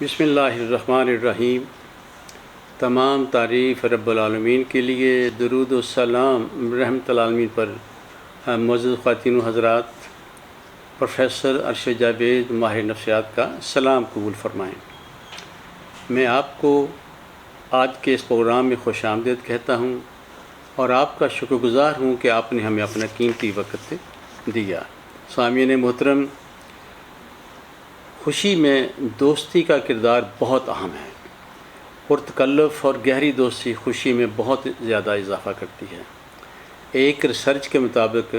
بسم اللہ الرحمن الرحیم۔ تمام تعریف رب العالمین کے لیے، درود و سلام رحمت العالمین پر۔ معزز خواتین و حضرات، پروفیسر ارشد جاوید ماہر نفسیات کا سلام قبول فرمائیں۔ میں آپ کو آج کے اس پروگرام میں خوش آمدید کہتا ہوں اور آپ کا شکر گزار ہوں کہ آپ نے ہمیں اپنا قیمتی وقت دیا۔ سامعین محترم، خوشی میں دوستی کا کردار بہت اہم ہے۔ پرتکلف اور گہری دوستی خوشی میں بہت زیادہ اضافہ کرتی ہے۔ ایک ریسرچ کے مطابق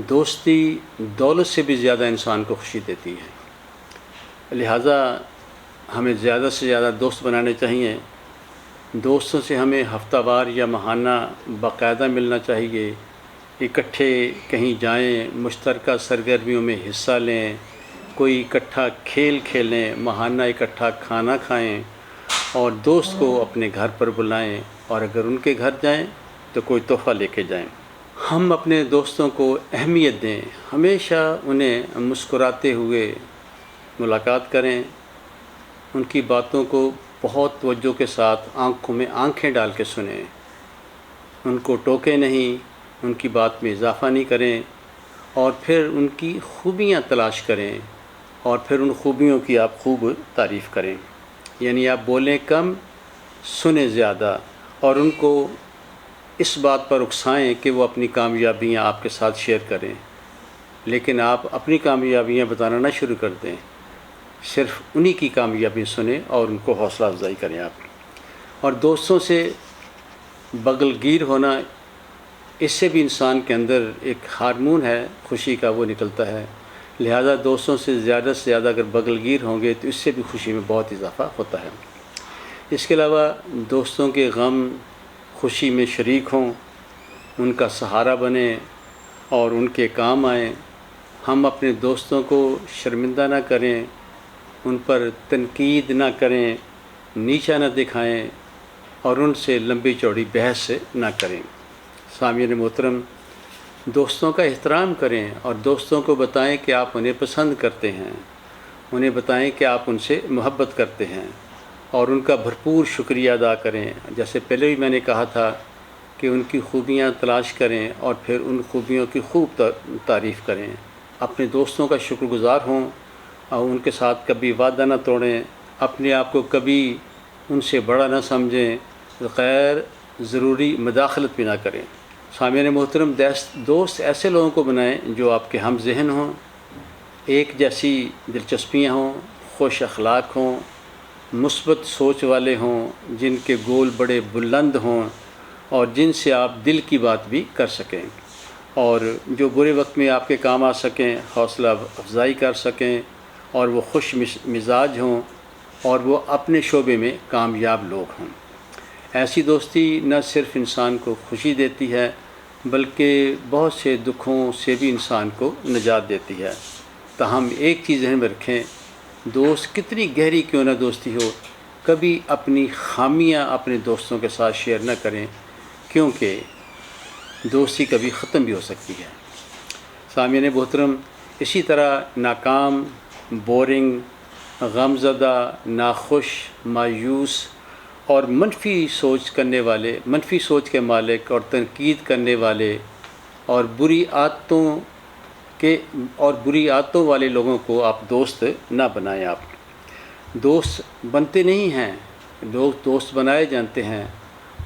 دوستی دولت سے بھی زیادہ انسان کو خوشی دیتی ہے، لہٰذا ہمیں زیادہ سے زیادہ دوست بنانے چاہیے۔ دوستوں سے ہمیں ہفتہ وار یا ماہانہ باقاعدہ ملنا چاہیے، اکٹھے کہیں جائیں، مشترکہ سرگرمیوں میں حصہ لیں، کوئی اکٹھا کھیل کھیلیں، ماہانہ اکٹھا کھانا کھائیں اور دوست کو اپنے گھر پر بلائیں، اور اگر ان کے گھر جائیں تو کوئی تحفہ لے کے جائیں۔ ہم اپنے دوستوں کو اہمیت دیں، ہمیشہ انہیں مسکراتے ہوئے ملاقات کریں، ان کی باتوں کو بہت توجہ کے ساتھ آنکھوں میں آنکھیں ڈال کے سنیں، ان کو ٹوکیں نہیں، ان کی بات میں اضافہ نہیں کریں، اور پھر ان کی خوبیاں تلاش کریں اور پھر ان خوبیوں کی آپ خوب تعریف کریں۔ یعنی آپ بولیں کم، سنیں زیادہ، اور ان کو اس بات پر اکسائیں کہ وہ اپنی کامیابیاں آپ کے ساتھ شیئر کریں، لیکن آپ اپنی کامیابیاں بتانا نہ شروع کر دیں، صرف انہی کی کامیابی سنیں اور ان کو حوصلہ افزائی کریں آپ۔ اور دوستوں سے بغل گیر ہونا، اس سے بھی انسان کے اندر ایک ہارمون ہے خوشی کا، وہ نکلتا ہے، لہذا دوستوں سے زیادہ اگر بغل گیر ہوں گے تو اس سے بھی خوشی میں بہت اضافہ ہوتا ہے۔ اس کے علاوہ دوستوں کے غم خوشی میں شریک ہوں، ان کا سہارا بنیں اور ان کے کام آئیں۔ ہم اپنے دوستوں کو شرمندہ نہ کریں، ان پر تنقید نہ کریں، نیچا نہ دکھائیں اور ان سے لمبی چوڑی بحث نہ کریں۔ سامعین محترم، دوستوں کا احترام کریں اور دوستوں کو بتائیں کہ آپ انہیں پسند کرتے ہیں، انہیں بتائیں کہ آپ ان سے محبت کرتے ہیں اور ان کا بھرپور شکریہ ادا کریں۔ جیسے پہلے بھی میں نے کہا تھا کہ ان کی خوبیاں تلاش کریں اور پھر ان خوبیوں کی خوب تعریف کریں۔ اپنے دوستوں کا شکر گزار ہوں اور ان کے ساتھ کبھی وعدہ نہ توڑیں، اپنے آپ کو کبھی ان سے بڑا نہ سمجھیں، غیر ضروری مداخلت بھی نہ کریں۔ سامعین محترم، دوست ایسے لوگوں کو بنائیں جو آپ کے ہم ذہن ہوں، ایک جیسی دلچسپیاں ہوں، خوش اخلاق ہوں، مثبت سوچ والے ہوں، جن کے گول بڑے بلند ہوں اور جن سے آپ دل کی بات بھی کر سکیں، اور جو برے وقت میں آپ کے کام آ سکیں، حوصلہ افزائی کر سکیں، اور وہ خوش مزاج ہوں اور وہ اپنے شعبے میں کامیاب لوگ ہوں۔ ایسی دوستی نہ صرف انسان کو خوشی دیتی ہے بلکہ بہت سے دکھوں سے بھی انسان کو نجات دیتی ہے۔ تاہم ایک چیز ذہن میں رکھیں، دوست کتنی گہری کیوں نہ دوستی ہو، کبھی اپنی خامیاں اپنے دوستوں کے ساتھ شیئر نہ کریں، کیونکہ دوستی کبھی ختم بھی ہو سکتی ہے۔ سامعین محترم، اسی طرح ناکام، بورنگ، غمزدہ، ناخوش، مایوس اور منفی سوچ کے مالک اور تنقید کرنے والے اور بری عادتوں والے لوگوں کو آپ دوست نہ بنائیں۔ آپ دوست بنتے نہیں ہیں، لوگ دوست بنائے جانتے ہیں۔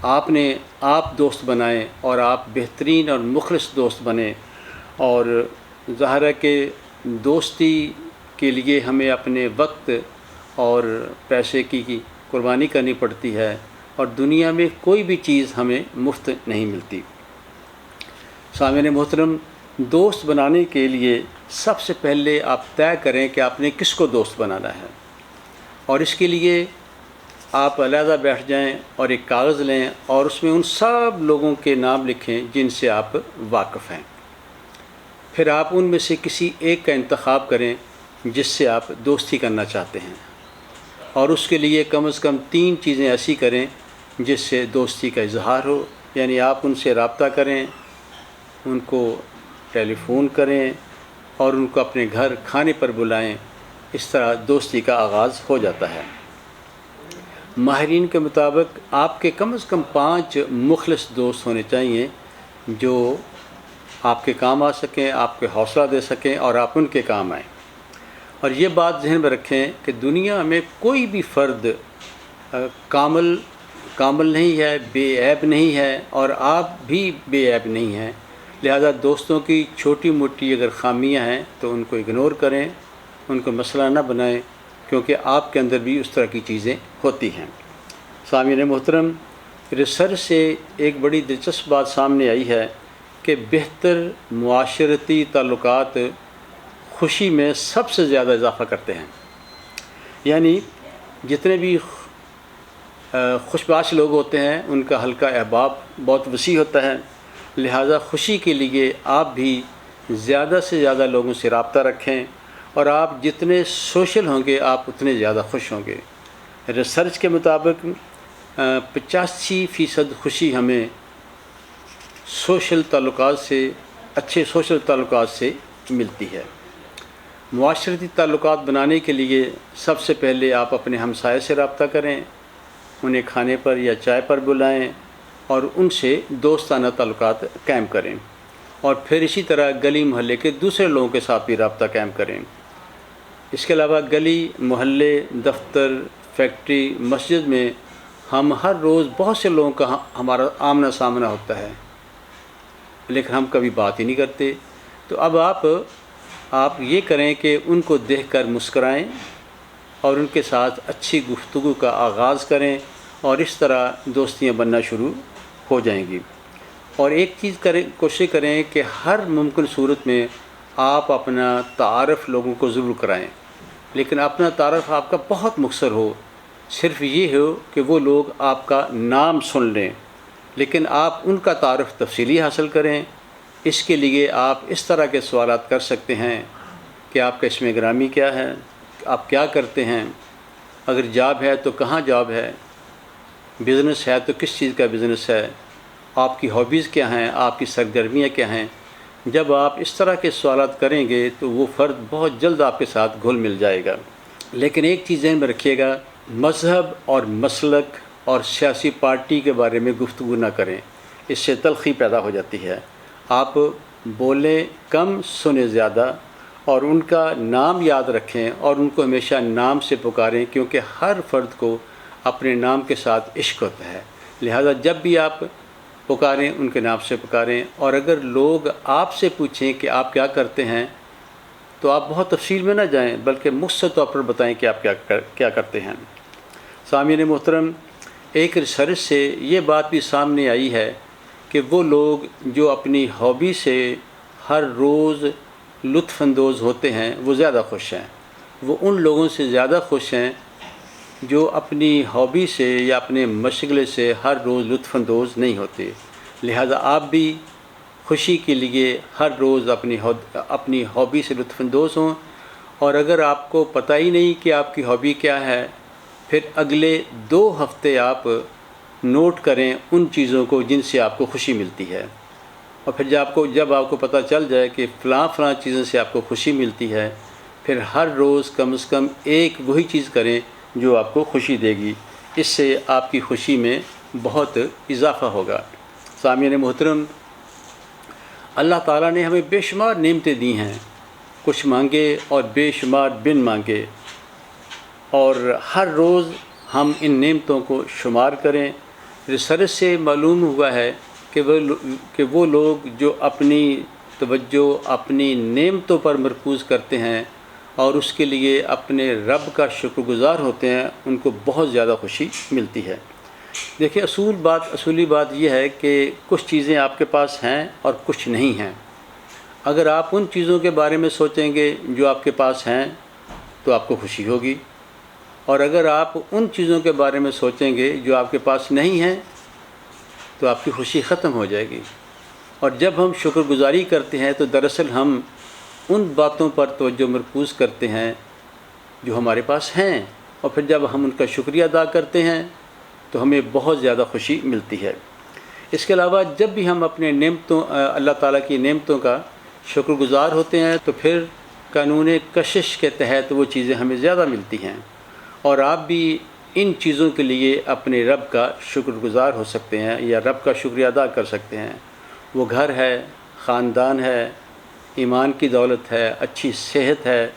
آپ دوست بنائیں اور آپ بہترین اور مخلص دوست بنیں، اور ظاہر ہے کہ دوستی کے لیے ہمیں اپنے وقت اور پیسے کی قربانی کرنی پڑتی ہے، اور دنیا میں کوئی بھی چیز ہمیں مفت نہیں ملتی۔ سامعین محترم، دوست بنانے کے لیے سب سے پہلے آپ طے کریں کہ آپ نے کس کو دوست بنانا ہے، اور اس کے لیے آپ علیحدہ بیٹھ جائیں اور ایک کاغذ لیں اور اس میں ان سب لوگوں کے نام لکھیں جن سے آپ واقف ہیں۔ پھر آپ ان میں سے کسی ایک کا انتخاب کریں جس سے آپ دوستی کرنا چاہتے ہیں، اور اس کے لیے کم از کم 3 چیزیں ایسی کریں جس سے دوستی کا اظہار ہو۔ یعنی آپ ان سے رابطہ کریں، ان کو ٹیلی فون کریں اور ان کو اپنے گھر کھانے پر بلائیں، اس طرح دوستی کا آغاز ہو جاتا ہے۔ ماہرین کے مطابق آپ کے کم از کم 5 مخلص دوست ہونے چاہیے جو آپ کے کام آ سکیں، آپ کے حوصلہ دے سکیں اور آپ ان کے کام آئیں۔ اور یہ بات ذہن میں رکھیں کہ دنیا میں کوئی بھی فرد کامل نہیں ہے، بے عیب نہیں ہے، اور آپ بھی بے عیب نہیں ہیں۔ لہذا دوستوں کی چھوٹی موٹی اگر خامیاں ہیں تو ان کو اگنور کریں، ان کو مسئلہ نہ بنائیں، کیونکہ آپ کے اندر بھی اس طرح کی چیزیں ہوتی ہیں۔ سامعین محترم، ریسرچ سے ایک بڑی دلچسپ بات سامنے آئی ہے کہ بہتر معاشرتی تعلقات خوشی میں سب سے زیادہ اضافہ کرتے ہیں۔ یعنی جتنے بھی خوشباش لوگ ہوتے ہیں ان کا حلقہ احباب بہت وسیع ہوتا ہے، لہٰذا خوشی کے لیے آپ بھی زیادہ سے زیادہ لوگوں سے رابطہ رکھیں، اور آپ جتنے سوشل ہوں گے آپ اتنے زیادہ خوش ہوں گے۔ ریسرچ کے مطابق 85% خوشی ہمیں سوشل تعلقات سے، اچھے سوشل تعلقات سے ملتی ہے۔ معاشرتی تعلقات بنانے کے لیے سب سے پہلے آپ اپنے ہمسائے سے رابطہ کریں، انہیں کھانے پر یا چائے پر بلائیں اور ان سے دوستانہ تعلقات قائم کریں، اور پھر اسی طرح گلی محلے کے دوسرے لوگوں کے ساتھ بھی رابطہ قائم کریں۔ اس کے علاوہ گلی محلے، دفتر، فیکٹری، مسجد میں ہم ہر روز بہت سے لوگوں کا ہمارا آمنا سامنا ہوتا ہے، لیکن ہم کبھی بات ہی نہیں کرتے۔ تو اب آپ یہ کریں کہ ان کو دیکھ کر مسکرائیں اور ان کے ساتھ اچھی گفتگو کا آغاز کریں، اور اس طرح دوستیاں بننا شروع ہو جائیں گی۔ اور ایک چیز کوشش کریں کہ ہر ممکن صورت میں آپ اپنا تعارف لوگوں کو ضرور کرائیں، لیکن اپنا تعارف آپ کا بہت مختصر ہو، صرف یہ ہو کہ وہ لوگ آپ کا نام سن لیں، لیکن آپ ان کا تعارف تفصیلی حاصل کریں۔ اس کے لیے آپ اس طرح کے سوالات کر سکتے ہیں کہ آپ کا اسم گرامی کیا ہے، آپ کیا کرتے ہیں، اگر جاب ہے تو کہاں جاب ہے، بزنس ہے تو کس چیز کا بزنس ہے، آپ کی ہابیز کیا ہیں، آپ کی سرگرمیاں کیا ہیں۔ جب آپ اس طرح کے سوالات کریں گے تو وہ فرد بہت جلد آپ کے ساتھ گھل مل جائے گا۔ لیکن ایک چیز ذہن میں رکھیے گا، مذہب اور مسلک اور سیاسی پارٹی کے بارے میں گفتگو نہ کریں، اس سے تلخی پیدا ہو جاتی ہے۔ آپ بولیں کم، سنیں زیادہ، اور ان کا نام یاد رکھیں اور ان کو ہمیشہ نام سے پکاریں، کیونکہ ہر فرد کو اپنے نام کے ساتھ عشق ہوتا ہے۔ لہذا جب بھی آپ پکاریں ان کے نام سے پکاریں، اور اگر لوگ آپ سے پوچھیں کہ آپ کیا کرتے ہیں تو آپ بہت تفصیل میں نہ جائیں، بلکہ مختصر طور پر بتائیں کہ آپ کیا کرتے ہیں۔ سامعین محترم، ایک ریسرچ سے یہ بات بھی سامنے آئی ہے کہ وہ لوگ جو اپنی ہابی سے ہر روز لطف اندوز ہوتے ہیں وہ زیادہ خوش ہیں۔ وہ ان لوگوں سے زیادہ خوش ہیں جو اپنی ہابی سے یا اپنے مشغلے سے ہر روز لطف اندوز نہیں ہوتے۔ لہذا آپ بھی خوشی کے لیے ہر روز اپنی ہابی سے لطف اندوز ہوں، اور اگر آپ کو پتہ ہی نہیں کہ آپ کی ہابی کیا ہے، پھر اگلے 2 ہفتے آپ نوٹ کریں ان چیزوں کو جن سے آپ کو خوشی ملتی ہے، اور پھر جب آپ کو پتہ چل جائے کہ فلاں چیزوں سے آپ کو خوشی ملتی ہے، پھر ہر روز کم از کم ایک وہی چیز کریں جو آپ کو خوشی دے گی۔ اس سے آپ کی خوشی میں بہت اضافہ ہوگا۔ سامعین محترم، اللہ تعالیٰ نے ہمیں بے شمار نعمتیں دی ہیں، کچھ مانگے اور بے شمار بن مانگے، اور ہر روز ہم ان نعمتوں کو شمار کریں۔ ریسرچ سے معلوم ہوا ہے کہ وہ لوگ جو اپنی توجہ اپنی نعمتوں پر مرکوز کرتے ہیں اور اس کے لیے اپنے رب کا شکر گزار ہوتے ہیں، ان کو بہت زیادہ خوشی ملتی ہے۔ دیکھیں، اصولی بات یہ ہے کہ کچھ چیزیں آپ کے پاس ہیں اور کچھ نہیں ہیں۔ اگر آپ ان چیزوں کے بارے میں سوچیں گے جو آپ کے پاس ہیں تو آپ کو خوشی ہوگی، اور اگر آپ ان چیزوں کے بارے میں سوچیں گے جو آپ کے پاس نہیں ہیں تو آپ کی خوشی ختم ہو جائے گی۔ اور جب ہم شکر گزاری کرتے ہیں تو دراصل ہم ان باتوں پر توجہ مرکوز کرتے ہیں جو ہمارے پاس ہیں، اور پھر جب ہم ان کا شکریہ ادا کرتے ہیں تو ہمیں بہت زیادہ خوشی ملتی ہے۔ اس کے علاوہ جب بھی ہم اپنے اللہ تعالیٰ کی نعمتوں کا شکر گزار ہوتے ہیں تو پھر قانون کشش کے تحت وہ چیزیں ہمیں زیادہ ملتی ہیں، اور آپ بھی ان چیزوں کے لیے اپنے رب کا شکر گزار ہو سکتے ہیں یا رب کا شکریہ ادا کر سکتے ہیں۔ وہ گھر ہے، خاندان ہے، ایمان کی دولت ہے، اچھی صحت ہے،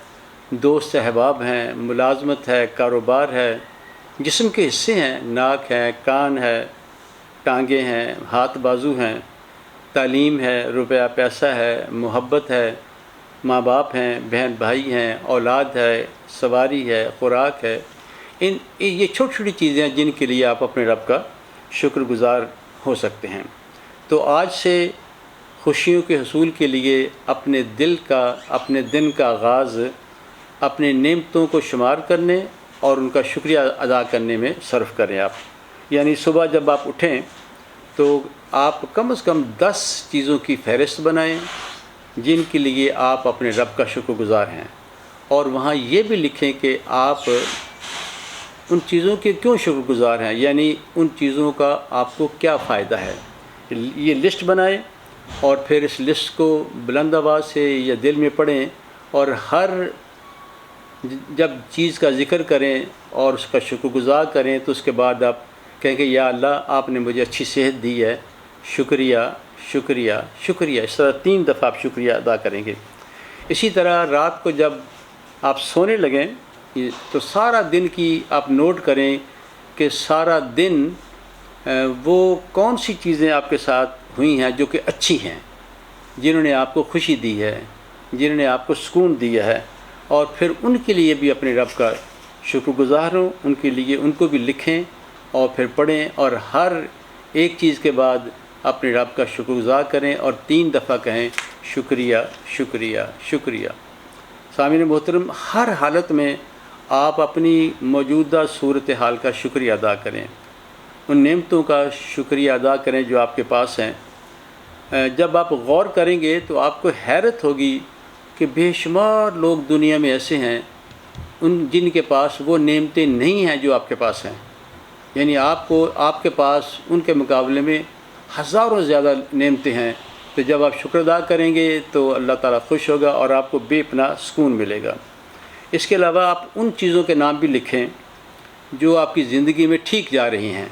دوست احباب ہیں، ملازمت ہے، کاروبار ہے، جسم کے حصے ہیں، ناک ہے، کان ہے، ٹانگیں ہیں، ہاتھ بازو ہیں، تعلیم ہے، روپیہ پیسہ ہے، محبت ہے، ماں باپ ہیں، بہن بھائی ہیں، اولاد ہے، سواری ہے، خوراک ہے۔ یہ چھوٹی چھوٹی چیزیں ہیں جن کے لیے آپ اپنے رب کا شکر گزار ہو سکتے ہیں۔ تو آج سے خوشیوں کے حصول کے لیے اپنے دن کا آغاز اپنے نعمتوں کو شمار کرنے اور ان کا شکریہ ادا کرنے میں صرف کریں آپ۔ یعنی صبح جب آپ اٹھیں تو آپ کم از کم 10 چیزوں کی فہرست بنائیں جن کے لیے آپ اپنے رب کا شکر گزار ہیں، اور وہاں یہ بھی لکھیں کہ آپ ان چیزوں کے کیوں شکر گزار ہیں، یعنی ان چیزوں کا آپ کو کیا فائدہ ہے۔ یہ لسٹ بنائیں اور پھر اس لسٹ کو بلند آواز سے یا دل میں پڑھیں، اور جب چیز کا ذکر کریں اور اس کا شکر گزار کریں تو اس کے بعد آپ کہیں کہ یا اللہ آپ نے مجھے اچھی صحت دی ہے، شکریہ شکریہ شکریہ۔ اس طرح 3 دفعہ آپ شکریہ ادا کریں گے۔ اسی طرح رات کو جب آپ سونے لگیں تو سارا دن کی آپ نوٹ کریں کہ سارا دن وہ کون سی چیزیں آپ کے ساتھ ہوئی ہیں جو کہ اچھی ہیں، جنہوں نے آپ کو خوشی دی ہے، جنہوں نے آپ کو سکون دیا ہے، اور پھر ان کے لیے بھی اپنے رب کا شکر گزار ہوں، ان کے لیے ان کو بھی لکھیں اور پھر پڑھیں، اور ہر ایک چیز کے بعد اپنے رب کا شکر گزار کریں اور 3 دفعہ کہیں شکریہ شکریہ شکریہ۔ سامعین محترم، ہر حالت میں آپ اپنی موجودہ صورتحال کا شکریہ ادا کریں، ان نعمتوں کا شکریہ ادا کریں جو آپ کے پاس ہیں۔ جب آپ غور کریں گے تو آپ کو حیرت ہوگی کہ بے شمار لوگ دنیا میں ایسے ہیں جن کے پاس وہ نعمتیں نہیں ہیں جو آپ کے پاس ہیں، یعنی آپ کے پاس ان کے مقابلے میں ہزاروں زیادہ نعمتیں ہیں۔ تو جب آپ شکر ادا کریں گے تو اللہ تعالیٰ خوش ہوگا اور آپ کو بے پناہ سکون ملے گا۔ اس کے علاوہ آپ ان چیزوں کے نام بھی لکھیں جو آپ کی زندگی میں ٹھیک جا رہی ہیں،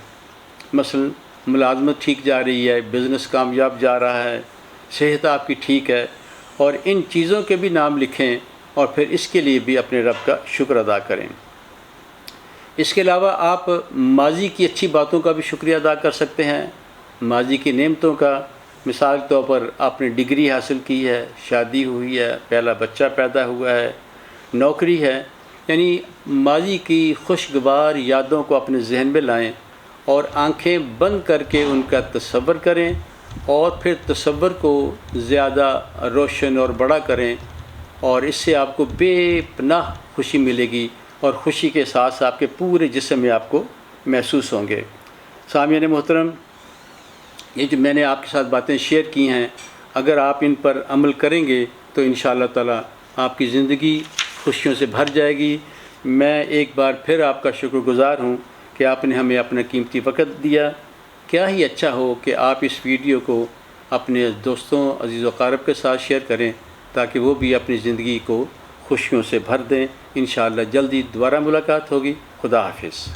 مثلا ملازمت ٹھیک جا رہی ہے، بزنس کامیاب جا رہا ہے، صحت آپ کی ٹھیک ہے، اور ان چیزوں کے بھی نام لکھیں اور پھر اس کے لیے بھی اپنے رب کا شکر ادا کریں۔ اس کے علاوہ آپ ماضی کی اچھی باتوں کا بھی شکریہ ادا کر سکتے ہیں، ماضی کی نعمتوں کا۔ مثال کے طور پر آپ نے ڈگری حاصل کی ہے، شادی ہوئی ہے، پہلا بچہ پیدا ہوا ہے، نوکری ہے، یعنی ماضی کی خوشگوار یادوں کو اپنے ذہن میں لائیں اور آنکھیں بند کر کے ان کا تصور کریں، اور پھر تصور کو زیادہ روشن اور بڑا کریں، اور اس سے آپ کو بے پناہ خوشی ملے گی، اور خوشی کے ساتھ آپ کے پورے جسم میں آپ کو محسوس ہوں گے۔ سامعین محترم، یہ جو میں نے آپ کے ساتھ باتیں شیئر کی ہیں، اگر آپ ان پر عمل کریں گے تو انشاءاللہ تعالیٰ آپ کی زندگی خوشیوں سے بھر جائے گی۔ میں ایک بار پھر آپ کا شکر گزار ہوں کہ آپ نے ہمیں اپنا قیمتی وقت دیا۔ کیا ہی اچھا ہو کہ آپ اس ویڈیو کو اپنے دوستوں، عزیز و اقارب کے ساتھ شیئر کریں تاکہ وہ بھی اپنی زندگی کو خوشیوں سے بھر دیں۔ انشاءاللہ جلدی دوبارہ ملاقات ہوگی۔ خدا حافظ۔